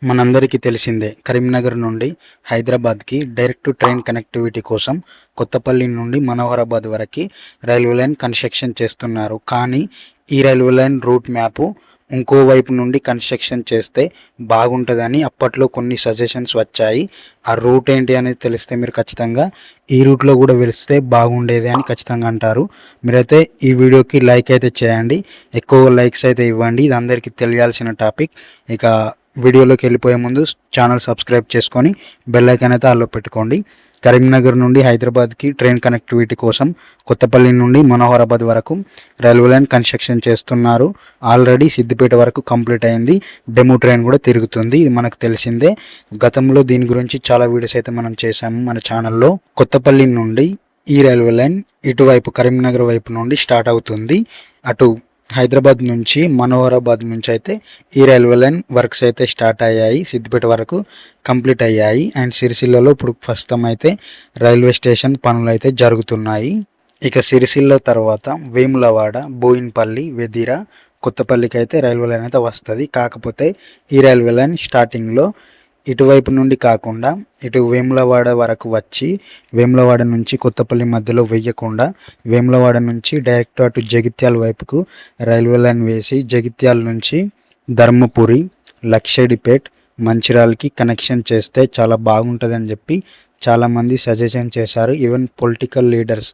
మనందరికీ తెలిసిందే కరీంనగర్ నుండి హైదరాబాద్కి డైరెక్ట్ ట్రైన్ కనెక్టివిటీ కోసం కొత్తపల్లి నుండి మనోహరాబాద్ వరకు రైల్వే లైన్ కన్స్ట్రక్షన్ చేస్తున్నారు. కానీ ఈ రైల్వే లైన్ రూట్ మ్యాపు ఇంకోవైపు నుండి కన్స్ట్రక్షన్ చేస్తే బాగుంటుందని అప్పట్లో కొన్ని సజెషన్స్ వచ్చాయి. ఆ రూట్ ఏంటి అనేది తెలిస్తే మీరు ఖచ్చితంగా ఈ రూట్లో కూడా వెలిస్తే బాగుండేది అని ఖచ్చితంగా అంటారు. మీరైతే ఈ వీడియోకి లైక్ అయితే చేయండి, ఎక్కువ లైక్స్ అయితే ఇవ్వండి. ఇది అందరికీ తెలియాల్సిన టాపిక్. ఇక వీడియోలోకి వెళ్ళిపోయే ముందు ఛానల్ సబ్స్క్రైబ్ చేసుకొని బెల్ ఐకాన్ అయితే ఆల్లో పెట్టుకోండి. కరీంనగర్ నుండి హైదరాబాద్కి ట్రైన్ కనెక్టివిటీ కోసం కొత్తపల్లి నుండి మనోహరాబాద్ వరకు రైల్వే లైన్ కన్స్ట్రక్షన్ చేస్తున్నారు. ఆల్రెడీ సిద్దిపేట వరకు కంప్లీట్ అయింది. డెమో ట్రైన్ కూడా తిరుగుతుంది. ఇది మనకు తెలిసిందే. గతంలో దీని గురించి చాలా వీడియోస్ అయితే మనం చేసాము మన ఛానల్లో. కొత్తపల్లి నుండి ఈ రైల్వే లైన్ ఇటువైపు కరీంనగర్ వైపు నుండి స్టార్ట్ అవుతుంది. అటు హైదరాబాద్ నుంచి మనోహరాబాద్ నుంచి అయితే ఈ రైల్వే లైన్ వర్క్స్ అయితే స్టార్ట్ అయ్యాయి. సిద్దిపేట వరకు కంప్లీట్ అయ్యాయి. అండ్ సిరిసిల్లలో ఇప్పుడు ప్రస్తుతం అయితే రైల్వే స్టేషన్ పనులు అయితే జరుగుతున్నాయి. ఇక సిరిసిల్ల తర్వాత వేములవాడ, బోయిన్పల్లి, వెదిర, కొత్తపల్లికి అయితే రైల్వే లైన్ అయితే వస్తుంది. కాకపోతే ఈ రైల్వే లైన్ స్టార్టింగ్లో ఇటువైపు నుండి కాకుండా ఇటు వేములవాడ వరకు వచ్చి వేములవాడ నుంచి కొత్తపల్లి మధ్యలో వెయ్యకుండా వేములవాడ నుంచి డైరెక్ట్ అటు జగిత్యాల వైపుకు రైల్వే లైన్ వేసి జగిత్యాల నుంచి ధర్మపురి, లక్షడిపేట్, మంచిర్యాలకి కనెక్షన్ చేస్తే చాలా బాగుంటుందని చెప్పి చాలామంది సజెషన్ చేశారు. ఈవెన్ పొలిటికల్ లీడర్స్,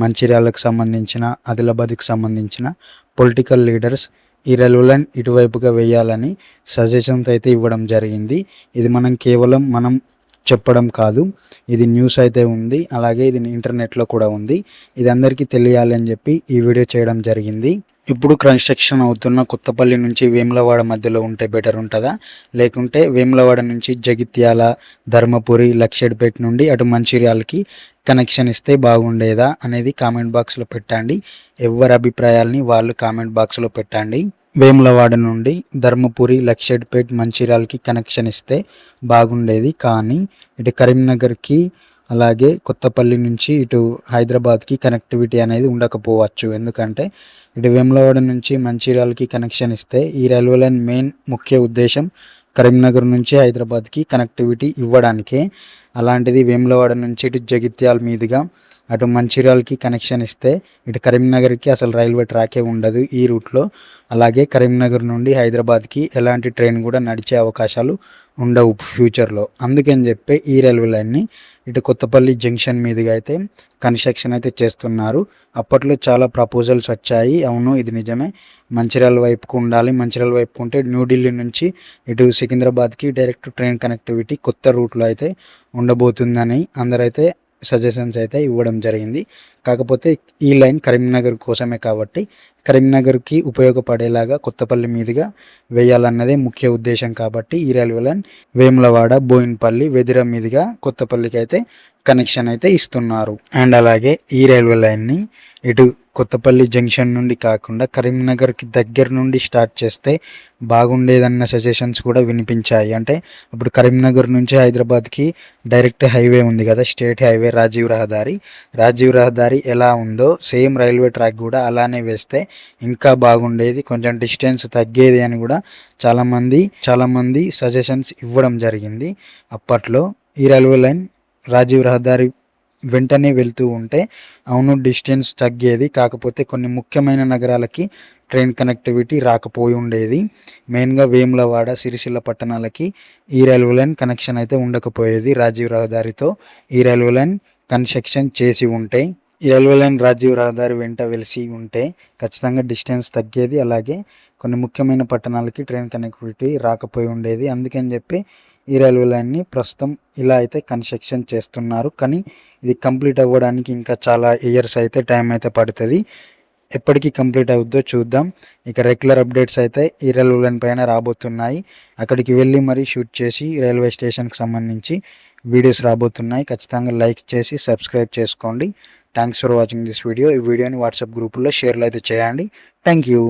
మంచిర్యాలకు సంబంధించిన, ఆదిలాబాద్కి సంబంధించిన పొలిటికల్ లీడర్స్ ఈ రైల్వే లైన్ ఇటువైపుగా వేయాలని సజెషన్స్ అయితే ఇవ్వడం జరిగింది. ఇది కేవలం మనం చెప్పడం కాదు, ఇది న్యూస్ అయితే ఉంది, అలాగే ఇది ఇంటర్నెట్లో కూడా ఉంది. ఇది అందరికీ తెలియాలి అని చెప్పి ఈ వీడియో చేయడం జరిగింది. ఇప్పుడు కన్స్ట్రక్షన్ అవుతున్న కొత్తపల్లి నుంచి వేములవాడ మధ్యలో ఉంటే బెటర్ ఉంటుందా, లేకుంటే వేములవాడ నుంచి జగిత్యాల, ధర్మపురి, లక్షడిపేట నుండి అటు మంచిర్యాలకి కనెక్షన్ ఇస్తే బాగుండేదా అనేది కామెంట్ బాక్స్లో పెట్టండి. ఎవరి అభిప్రాయాలని వాళ్ళు కామెంట్ బాక్స్లో పెట్టండి. వేములవాడ నుండి ధర్మపురి, లక్షడిపేట, మంచిర్యాలకి కనెక్షన్ ఇస్తే బాగుండేది. కానీ ఇటు కరీంనగర్కి అలాగే కొత్తపల్లి నుంచి ఇటు హైదరాబాద్కి కనెక్టివిటీ అనేది ఉండకపోవచ్చు. ఎందుకంటే ఇటు వేములవాడ నుంచి మంచిర్యాలకి కనెక్షన్ ఇస్తే ఈ రైల్వే లైన్ మెయిన్ ముఖ్య ఉద్దేశం కరీంనగర్ నుంచి హైదరాబాద్కి కనెక్టివిటీ ఇవ్వడానికే. అలాంటిది వేములవాడ నుంచి ఇటు జగిత్యాల మీదుగా అటు మంచిర్యాలకి కనెక్షన్ ఇస్తే ఇటు కరీంనగర్కి అసలు రైల్వే ట్రాకే ఉండదు ఈ రూట్లో. అలాగే కరీంనగర్ నుండి హైదరాబాద్కి ఎలాంటి ట్రైన్ కూడా నడిచే అవకాశాలు ఉండవు ఫ్యూచర్లో. అందుకని చెప్పి ఈ రైల్వే లైన్ని ఇటు కొత్తపల్లి జంక్షన్ మీదుగా అయితే కన్స్ట్రక్షన్ అయితే చేస్తున్నారు. అప్పట్లో చాలా ప్రపోజల్స్ వచ్చాయి. అవును, ఇది నిజమే, మంచిర్యాల వైపుకు ఉండాలి, మంచిర్యాల వైపుకు ఉంటే న్యూఢిల్లీ నుంచి ఇటు సికింద్రాబాద్కి డైరెక్ట్ ట్రైన్ కనెక్టివిటీ కొత్త రూట్లో అయితే ఉండబోతుందని అందరైతే సజెషన్స్ అయితే ఇవ్వడం జరిగింది. కాకపోతే ఈ లైన్ కరీంనగర్ కోసమే కాబట్టి కరీంనగర్కి ఉపయోగపడేలాగా కొత్తపల్లి మీదుగా వేయాలన్నదే ముఖ్య ఉద్దేశం కాబట్టి ఈ రైల్వే లైన్ వేములవాడ, బోయిన్పల్లి, వెదిర మీదుగా కొత్తపల్లికి అయితే కనెక్షన్ అయితే ఇస్తున్నారు. అండ్ అలాగే ఈ రైల్వే లైన్ని ఇటు కొత్తపల్లి జంక్షన్ నుండి కాకుండా కరీంనగర్కి దగ్గర నుండి స్టార్ట్ చేస్తే బాగుండేదన్న సజెషన్స్ కూడా వినిపించాయి. అంటే ఇప్పుడు కరీంనగర్ నుంచి హైదరాబాద్కి డైరెక్ట్ హైవే ఉంది కదా, స్టేట్ హైవే, రాజీవ్ రహదారి ఎలా ఉందో సేమ్ రైల్వే ట్రాక్ కూడా అలానే వేస్తే ఇంకా బాగుండేది, కొంచెం డిస్టెన్స్ తగ్గేది అని కూడా చాలామంది సజెషన్స్ ఇవ్వడం జరిగింది. అప్పట్లో ఈ రైల్వే లైన్ రాజీవ్ రహదారి వెంటనే వెళ్తూ ఉంటే అవును డిస్టెన్స్ తగ్గేది, కాకపోతే కొన్ని ముఖ్యమైన నగరాలకి ట్రైన్ కనెక్టివిటీ రాకపోయి ఉండేది. మెయిన్గా వేములవాడ, సిరిసిల్ల పట్టణాలకి ఈ రైల్వే లైన్ కనెక్షన్ అయితే ఉండకపోయేది. రాజీవ్ రహదారితో ఈ రైల్వే లైన్ కన్స్ట్రక్షన్ చేసి ఉంటే, ఈ రైల్వే లైన్ రాజీవ్ రహదారి వెంట వెలిసి ఉంటే ఖచ్చితంగా డిస్టెన్స్ తగ్గేది. అలాగే కొన్ని ముఖ్యమైన పట్టణాలకి ట్రైన్ కనెక్టివిటీ రాకపోయి ఉండేది. అందుకని చెప్పి ఈ రైల్వే లైన్ని ప్రస్తుతం ఇలా అయితే కన్స్ట్రక్షన్ చేస్తున్నారు. కానీ ఇది కంప్లీట్ అవ్వడానికి ఇంకా చాలా ఇయర్స్ అయితే టైం అయితే పడుతుంది. ఎప్పటికీ కంప్లీట్ అవుద్దో చూద్దాం. ఇక రెగ్యులర్ అప్డేట్స్ అయితే ఈ రైల్వే లైన్ పైన రాబోతున్నాయి. అక్కడికి వెళ్ళి మరీ షూట్ చేసి రైల్వే స్టేషన్కి సంబంధించి వీడియోస్ రాబోతున్నాయి. ఖచ్చితంగా లైక్ చేసి సబ్స్క్రైబ్ చేసుకోండి. Thanks for watching this video. ఈ వీడియోని వాట్సాప్ గ్రూపుల్లో షేర్లు అయితే చేయండి. Thank you.